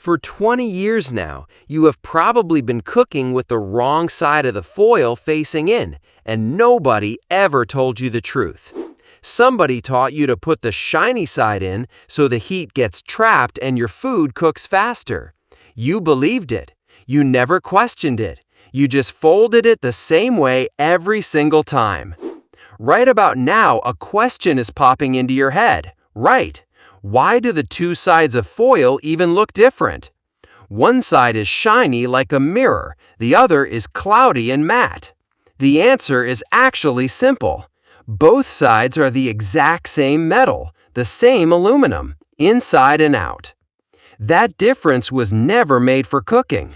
For 20 years now, you have probably been cooking with the wrong side of the foil facing in, and nobody ever told you the truth. Somebody taught you to put the shiny side in so the heat gets trapped and your food cooks faster. You believed it. You never questioned it. You just folded it the same way every single time. Right about now, a question is popping into your head. Right. Why do the two sides of foil even look different? One side is shiny like a mirror, the other is cloudy and matte. The answer is actually simple. Both sides are the exact same metal, the same aluminum, inside and out. That difference was never made for cooking.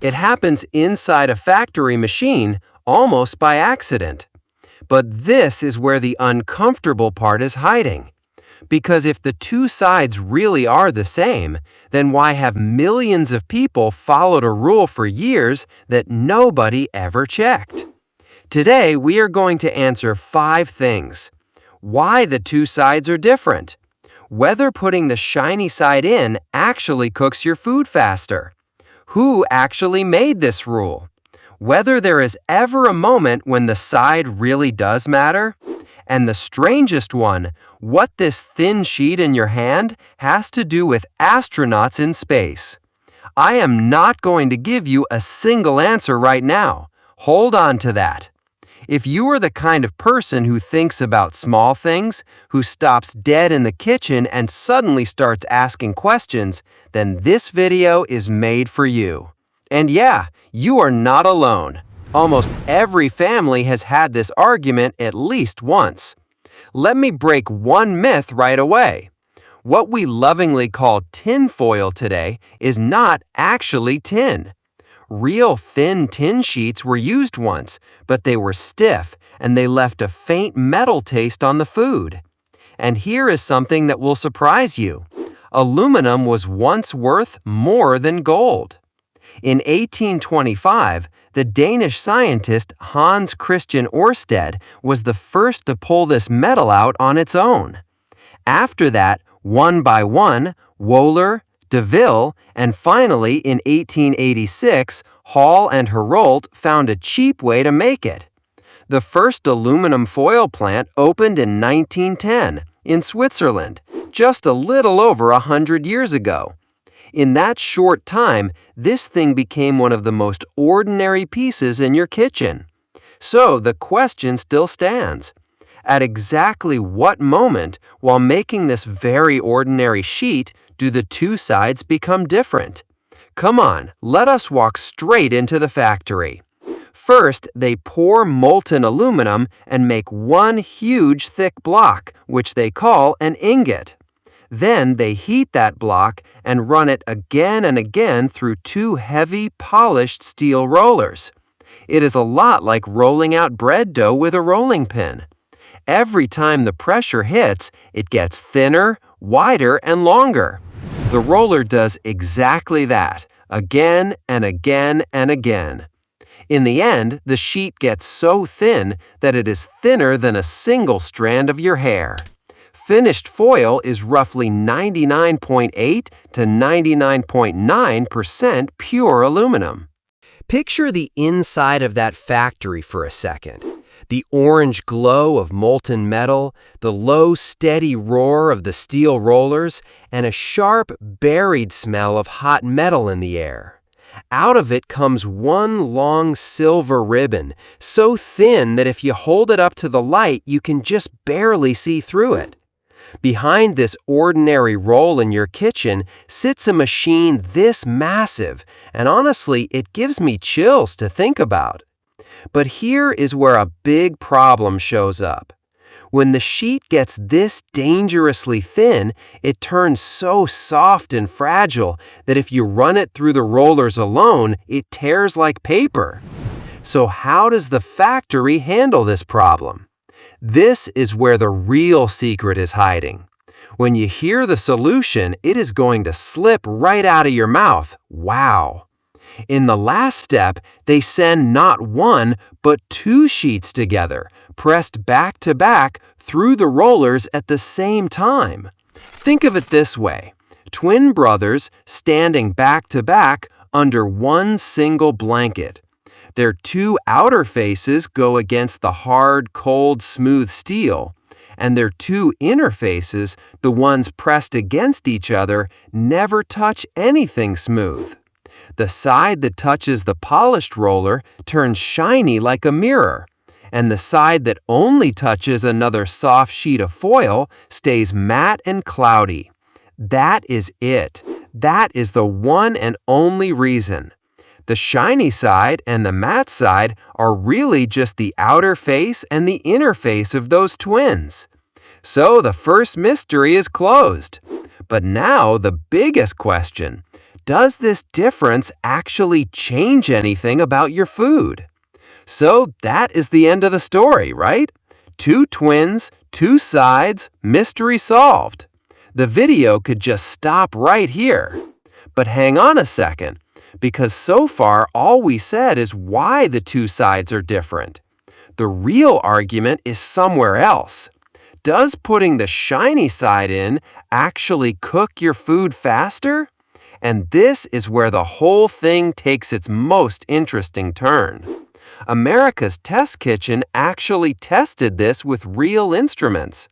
It happens inside a factory machine, almost by accident. But this is where the uncomfortable part is hiding. Because if the two sides really are the same, then why have millions of people followed a rule for years that nobody ever checked? Today, we are going to answer 5 things. Why the two sides are different. Whether putting the shiny side in actually cooks your food faster. Who actually made this rule? Whether there is ever a moment when the side really does matter. And the strangest one, what this thin sheet in your hand has to do with astronauts in space. I am not going to give you a single answer right now. Hold on to that. If you are the kind of person who thinks about small things, who stops dead in the kitchen and suddenly starts asking questions, then this video is made for you. And yeah, you are not alone. Almost every family has had this argument at least once. Let me break one myth right away. What we lovingly call tin foil today is not actually tin. Real thin tin sheets were used once, but they were stiff and they left a faint metal taste on the food. And here is something that will surprise you. Aluminum was once worth more than gold. In 1825, the Danish scientist Hans Christian Ørsted was the first to pull this metal out on its own. After that, one by one, Wohler, de Ville, and finally in 1886, Hall and Heroult found a cheap way to make it. The first aluminum foil plant opened in 1910 in Switzerland, just a little over 100 years ago. In that short time, this thing became one of the most ordinary pieces in your kitchen. So the question still stands. At exactly what moment, while making this very ordinary sheet, do the two sides become different? Come on, let us walk straight into the factory. First, they pour molten aluminum and make one huge thick block, which they call an ingot. Then they heat that block and run it again and again through 2 heavy, polished steel rollers. It is a lot like rolling out bread dough with a rolling pin. Every time the pressure hits, it gets thinner, wider, and longer. The roller does exactly that, again and again and again. In the end, the sheet gets so thin that it is thinner than a single strand of your hair. Finished foil is roughly 99.8 to 99.9% pure aluminum. Picture the inside of that factory for a second. The orange glow of molten metal, the low, steady roar of the steel rollers, and a sharp, buried smell of hot metal in the air. Out of it comes one long silver ribbon, so thin that if you hold it up to the light, you can just barely see through it. Behind this ordinary roll in your kitchen sits a machine this massive, and honestly, it gives me chills to think about. But here is where a big problem shows up. When the sheet gets this dangerously thin, it turns so soft and fragile that if you run it through the rollers alone, it tears like paper. So how does the factory handle this problem? This is where the real secret is hiding. When you hear the solution, it is going to slip right out of your mouth. Wow! In the last step, they send not 1, but 2 sheets together, pressed back to back through the rollers at the same time. Think of it this way. Twin brothers standing back to back under one single blanket. Their two outer faces go against the hard, cold, smooth steel, and their two inner faces, the ones pressed against each other, never touch anything smooth. The side that touches the polished roller turns shiny like a mirror, and the side that only touches another soft sheet of foil stays matte and cloudy. That is it. That is the one and only reason. The shiny side and the matte side are really just the outer face and the inner face of those twins. So the first mystery is closed. But now the biggest question: does this difference actually change anything about your food? So that is the end of the story, right? Two twins, two sides, mystery solved. The video could just stop right here. But hang on a second, because so far all we said is why the two sides are different. The real argument is somewhere else. Does putting the shiny side in actually cook your food faster? And this is where the whole thing takes its most interesting turn. America's Test Kitchen actually tested this with real instruments.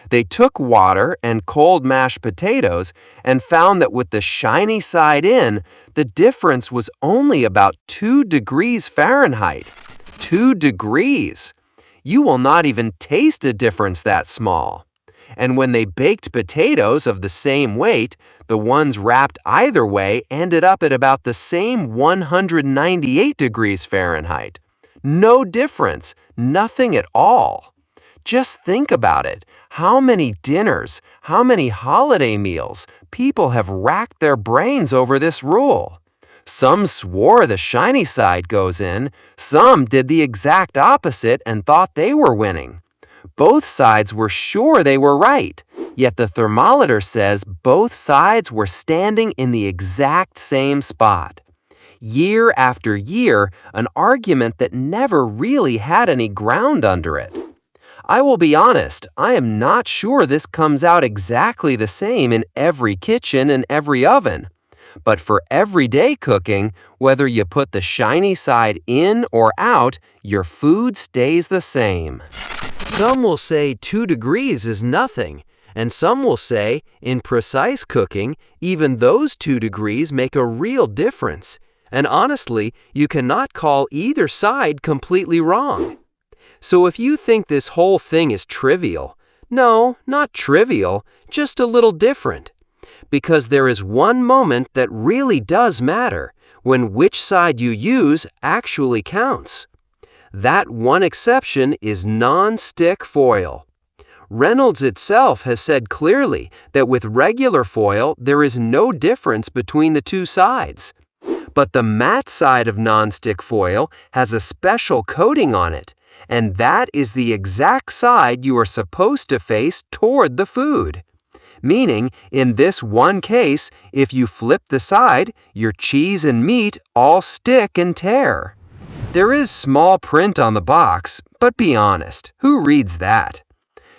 They took water and cold mashed potatoes and found that with the shiny side in, the difference was only about 2 degrees Fahrenheit. 2 degrees! You will not even taste a difference that small. And when they baked potatoes of the same weight, the ones wrapped either way ended up at about the same 198 degrees Fahrenheit. No difference, nothing at all. Just think about it. How many dinners, how many holiday meals people have racked their brains over this rule. Some swore the shiny side goes in, some did the exact opposite and thought they were winning. Both sides were sure they were right, yet the thermometer says both sides were standing in the exact same spot. Year after year, an argument that never really had any ground under it. I will be honest, I am not sure this comes out exactly the same in every kitchen and every oven. But for everyday cooking, whether you put the shiny side in or out, your food stays the same. Some will say 2 degrees is nothing, and some will say, in precise cooking, even those 2 degrees make a real difference. And honestly, you cannot call either side completely wrong. So if you think this whole thing is trivial, no, not trivial, just a little different. Because there is one moment that really does matter, when which side you use actually counts. That one exception is non-stick foil. Reynolds itself has said clearly that with regular foil there is no difference between the two sides. But the matte side of non-stick foil has a special coating on it, and that is the exact side you are supposed to face toward the food. Meaning, in this one case, if you flip the side, your cheese and meat all stick and tear. There is small print on the box, but be honest, who reads that?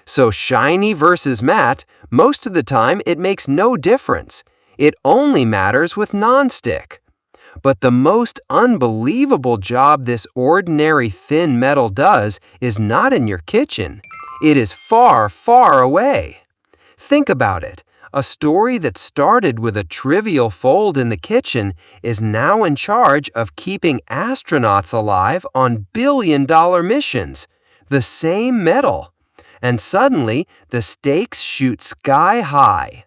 So shiny versus matte, most of the time it makes no difference. It only matters with non-stick. But the most unbelievable job this ordinary thin metal does is not in your kitchen. It is far, far away. Think about it. A story that started with a trivial fold in the kitchen is now in charge of keeping astronauts alive on billion-dollar missions. The same metal. And suddenly, the stakes shoot sky high.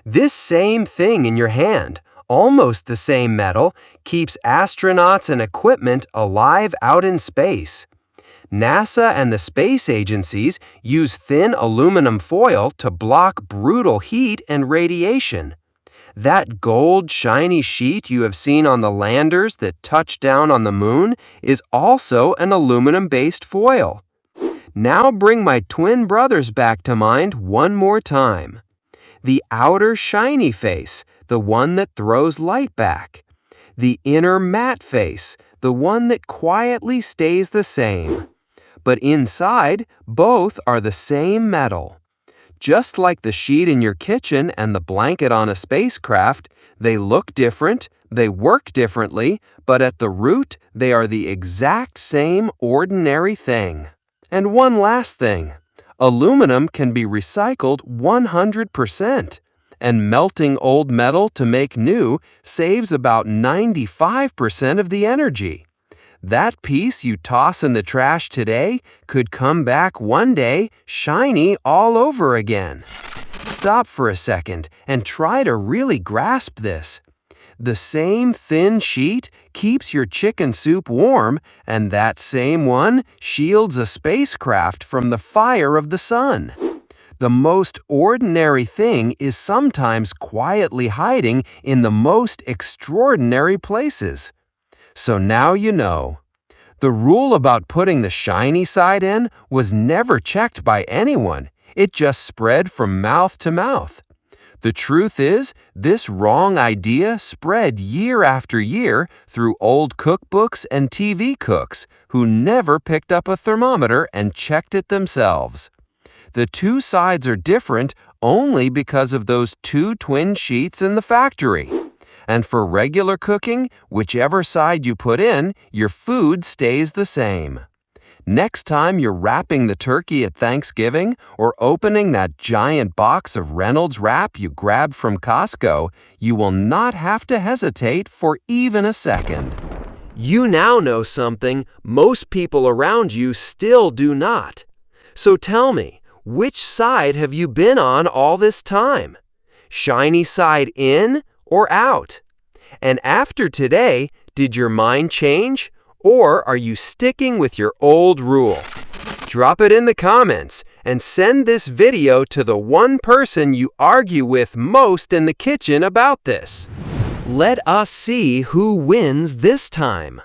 This same thing in your hand, almost the same metal, keeps astronauts and equipment alive out in space. NASA and the space agencies use thin aluminum foil to block brutal heat and radiation. That gold, shiny sheet you have seen on the landers that touch down on the moon is also an aluminum-based foil. Now bring my twin brothers back to mind one more time. The outer shiny face, the one that throws light back. The inner matte face, the one that quietly stays the same. But inside, both are the same metal. Just like the sheet in your kitchen and the blanket on a spacecraft, they look different, they work differently, but at the root, they are the exact same ordinary thing. And one last thing. Aluminum can be recycled 100%, and melting old metal to make new saves about 95% of the energy. That piece you toss in the trash today could come back one day shiny all over again. Stop for a second and try to really grasp this. The same thin sheet keeps your chicken soup warm, and that same one shields a spacecraft from the fire of the sun. The most ordinary thing is sometimes quietly hiding in the most extraordinary places. So now you know. The rule about putting the shiny side in was never checked by anyone. It just spread from mouth to mouth. The truth is, this wrong idea spread year after year through old cookbooks and TV cooks who never picked up a thermometer and checked it themselves. The two sides are different only because of those two twin sheets in the factory. And for regular cooking, whichever side you put in, your food stays the same. Next time you're wrapping the turkey at Thanksgiving or opening that giant box of Reynolds Wrap you grabbed from Costco, you will not have to hesitate for even a second. You now know something most people around you still do not. So tell me, which side have you been on all this time? Shiny side in or out? And after today, did your mind change? Or are you sticking with your old rule? Drop it in the comments and send this video to the one person you argue with most in the kitchen about this. Let us see who wins this time.